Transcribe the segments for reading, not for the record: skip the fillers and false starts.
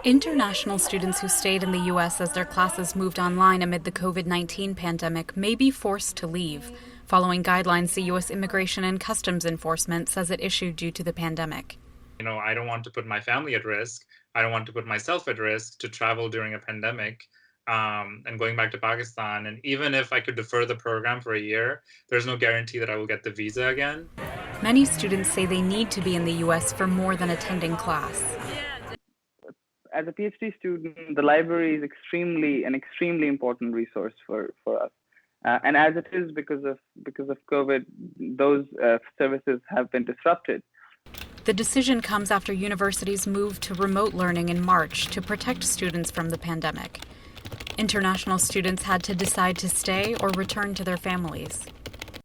International students who stayed in the U.S. as their classes moved online amid the COVID-19 pandemic may be forced to leave, following guidelines the U.S. Immigration and Customs Enforcement says it issued due to the pandemic. I don't want to put my family at risk. I don't want to put myself at risk to travel during a pandemic and going back to Pakistan. And even if I could defer the program for a year, there's no guarantee that I will get the visa again. Many students say they need to be in the U.S. for more than attending class. As a PhD student, the library is an extremely important resource for us. And as it is because of COVID, those services have been disrupted. The decision comes after universities moved to remote learning in March to protect students from the pandemic. International students had to decide to stay or return to their families.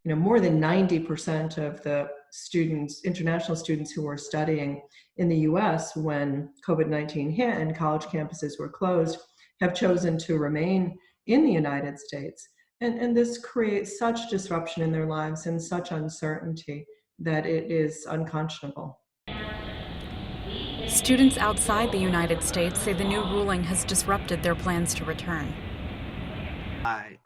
More than 90% of the students, international students who were studying in the US when COVID-19 hit and college campuses were closed, have chosen to remain in the United States. And this creates such disruption in their lives and such uncertainty that it is unconscionable. Students outside the United States say the new ruling has disrupted their plans to return.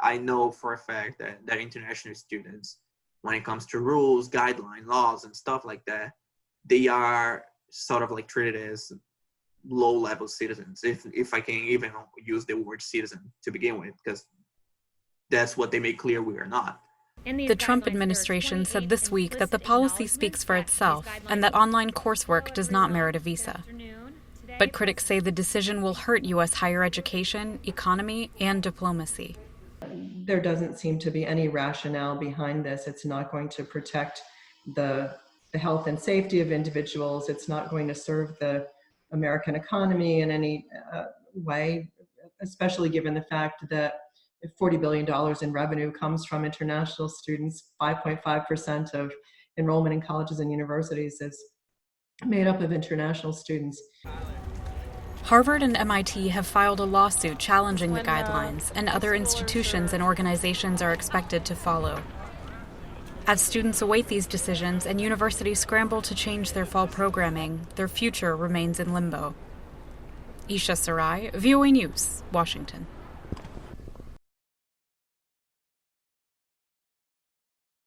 I know for a fact that international students, when it comes to rules, guidelines, laws, and stuff like that, they are sort of like treated as low-level citizens, if I can even use the word citizen to begin with, because that's what they make clear we are not. The Trump administration said this week that the policy speaks for itself and that online coursework does not merit a visa. But critics say the decision will hurt U.S. higher education, economy, and diplomacy. There doesn't seem to be any rationale behind this. It's not going to protect the health and safety of individuals. It's not going to serve the American economy in any way, especially given the fact that $40 billion in revenue comes from international students. 5.5% of enrollment in colleges and universities is made up of international students. Harvard and MIT have filed a lawsuit challenging the guidelines, and other institutions and organizations are expected to follow. As students await these decisions and universities scramble to change their fall programming, their future remains in limbo. Isha Sarai, VOA News, Washington.